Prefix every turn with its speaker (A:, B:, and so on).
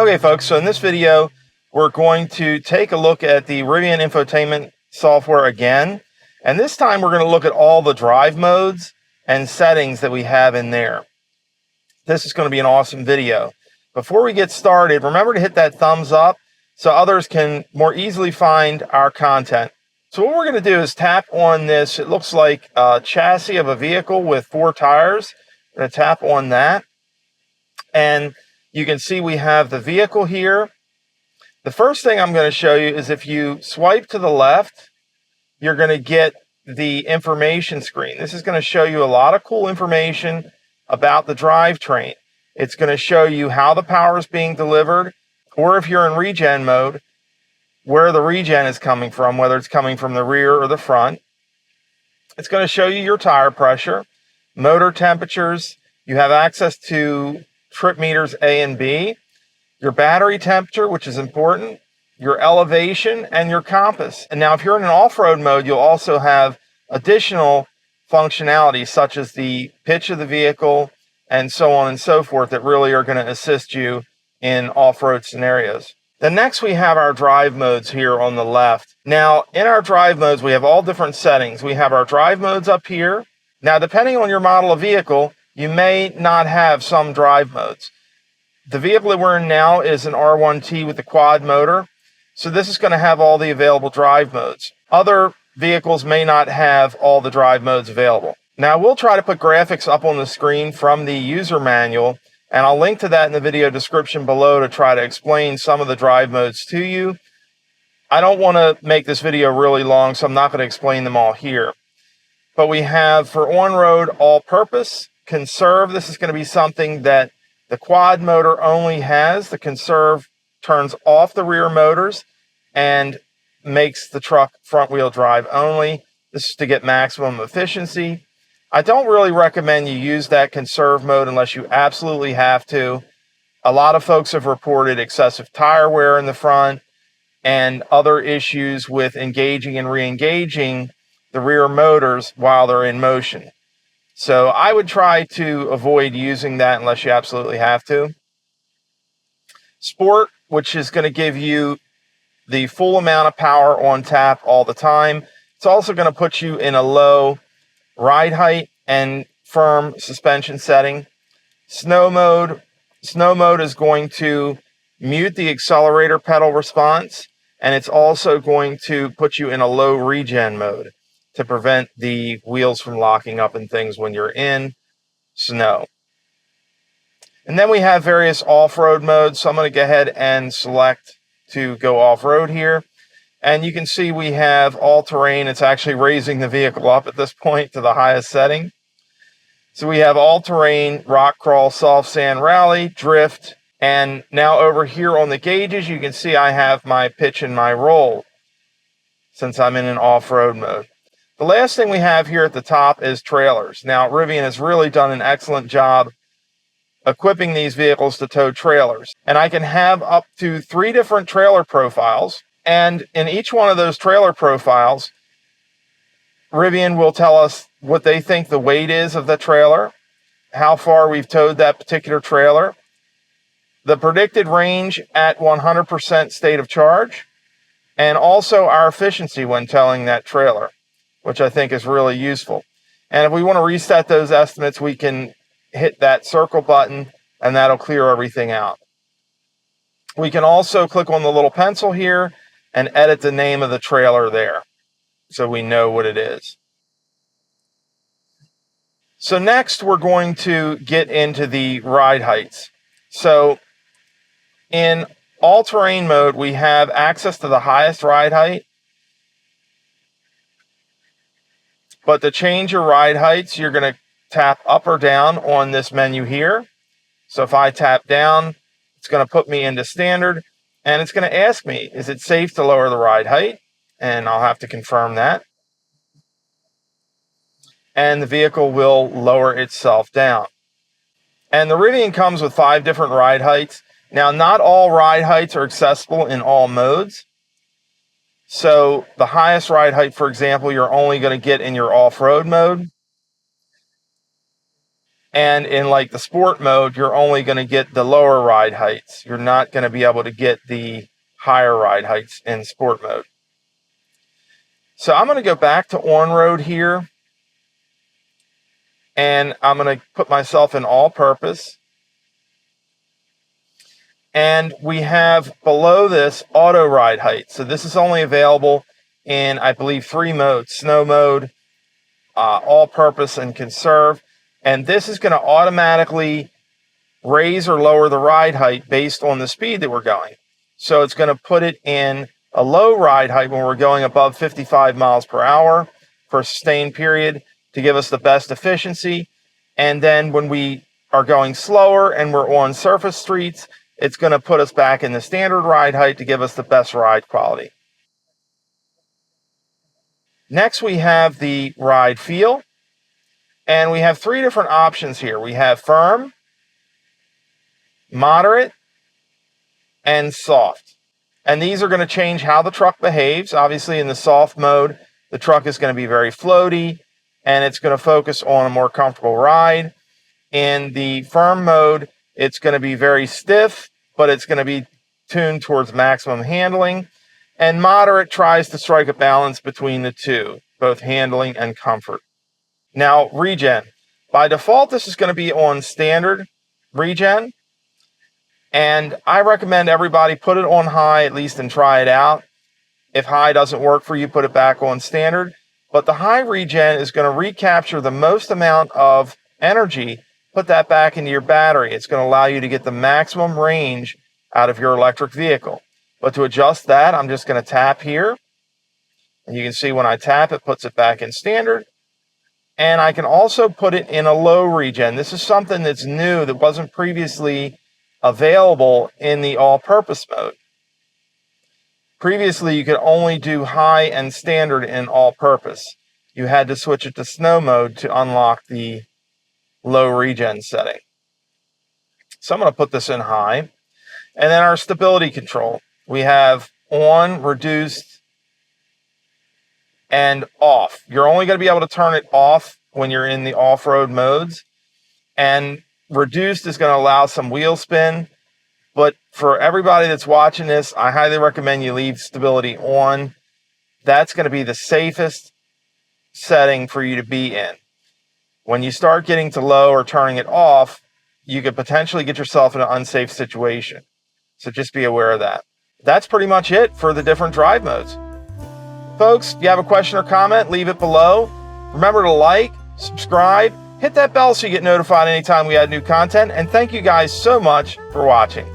A: Okay folks, so in this video we're going to take a look at the Rivian infotainment software again, and this time we're going to look at all the drive modes and settings that we have in there. This is going to be an awesome video. Before we get started, remember to hit that thumbs up so others can more easily find our content. So what we're going to do is tap on this. It looks like a chassis of a vehicle with 4 tires. We're going to tap on that, and you can see we have the vehicle here. The first thing I'm going to show you is if you swipe to the left, you're going to get the information screen. This is going to show you a lot of cool information about the drivetrain. It's going to show you how the power is being delivered, or if you're in regen mode, where the regen is coming from, whether it's coming from the rear or the front. It's going to show you your tire pressure, motor temperatures. You have access to trip meters A and B, your battery temperature, which is important, your elevation, and your compass. And now if you're in an off-road mode, you'll also have additional functionality such as the pitch of the vehicle and so on and so forth that really are going to assist you in off-road scenarios. Then next we have our drive modes here on the left. Now in our drive modes we have all different settings. We have our drive modes up here. Now depending on your model of vehicle, you may not have some drive modes. The vehicle that we're in now is an R1T with the quad motor, so this is going to have all the available drive modes. Other vehicles may not have all the drive modes available. Now we'll try to put graphics up on the screen from the user manual, and I'll link to that in the video description below to try to explain some of the drive modes to you. I don't want to make this video really long, so I'm not going to explain them all here. But we have for on-road all-purpose, conserve. This is going to be something that the quad motor only has. The conserve turns off the rear motors and makes the truck front-wheel drive only. This is to get maximum efficiency. I don't really recommend you use that conserve mode unless you absolutely have to. A lot of folks have reported excessive tire wear in the front and other issues with engaging and re-engaging the rear motors while they're in motion. So I would try to avoid using that unless you absolutely have to. Sport, which is going to give you the full amount of power on tap all the time. It's also going to put you in a low ride height and firm suspension setting. Snow mode. Snow mode is going to mute the accelerator pedal response, and it's also going to put you in a low regen mode to prevent the wheels from locking up and things when you're in snow. And then we have various off-road modes. So I'm going to go ahead and select to go off-road here. And you can see we have all-terrain. It's actually raising the vehicle up at this point to the highest setting. So we have all-terrain, rock crawl, soft sand rally, drift. And now over here on the gauges, you can see I have my pitch and my roll since I'm in an off-road mode. The last thing we have here at the top is trailers. Now, Rivian has really done an excellent job equipping these vehicles to tow trailers. And I can have up to 3 different trailer profiles. And in each one of those trailer profiles, Rivian will tell us what they think the weight is of the trailer, how far we've towed that particular trailer, the predicted range at 100% state of charge, and also our efficiency when towing that trailer, which I think is really useful. And if we want to reset those estimates, we can hit that circle button and that'll clear everything out. We can also click on the little pencil here and edit the name of the trailer there so we know what it is. So next we're going to get into the ride heights. So in all-terrain mode, we have access to the highest ride height. But to change your ride heights, you're going to tap up or down on this menu here. So if I tap down, it's going to put me into standard, and it's going to ask me, is it safe to lower the ride height? And I'll have to confirm that. And the vehicle will lower itself down. And the Rivian comes with 5 different ride heights. Now, not all ride heights are accessible in all modes. So the highest ride height, for example, you're only going to get in your off-road mode. And in like the sport mode, you're only going to get the lower ride heights. You're not going to be able to get the higher ride heights in sport mode. So I'm going to go back to on-road here. And I'm going to put myself in all-purpose. And we have below this auto ride height. So this is only available in, I believe, 3 modes: snow mode, all-purpose, and conserve. And this is going to automatically raise or lower the ride height based on the speed that we're going. So it's going to put it in a low ride height when we're going above 55 miles per hour for a sustained period to give us the best efficiency. And then when we are going slower and we're on surface streets, it's going to put us back in the standard ride height to give us the best ride quality. Next, we have the ride feel. And we have 3 different options here. We have firm, moderate, and soft. And these are going to change how the truck behaves. Obviously, in the soft mode, the truck is going to be very floaty, and it's going to focus on a more comfortable ride. In the firm mode, it's going to be very stiff, but it's going to be tuned towards maximum handling. And moderate tries to strike a balance between the two, both handling and comfort. Now, regen. By default, this is going to be on standard regen. And I recommend everybody put it on high at least and try it out. If high doesn't work for you, put it back on standard. But the high regen is going to recapture the most amount of energy. Put that back into your battery. It's going to allow you to get the maximum range out of your electric vehicle. But to adjust that, I'm just going to tap here. And you can see when I tap, it puts it back in standard. And I can also put it in a low regen. This is something that's new that wasn't previously available in the all-purpose mode. Previously, you could only do high and standard in all-purpose. You had to switch it to snow mode to unlock the low regen setting. So I'm going to put this in high. And then our stability control. We have on, reduced, and off. You're only going to be able to turn it off when you're in the off-road modes. And reduced is going to allow some wheel spin. But for everybody that's watching this, I highly recommend you leave stability on. That's going to be the safest setting for you to be in. When you start getting to low or turning it off, you could potentially get yourself in an unsafe situation. So just be aware of that. That's pretty much it for the different drive modes. Folks, if you have a question or comment, leave it below. Remember to like, subscribe, hit that bell so you get notified anytime we add new content. And thank you guys so much for watching.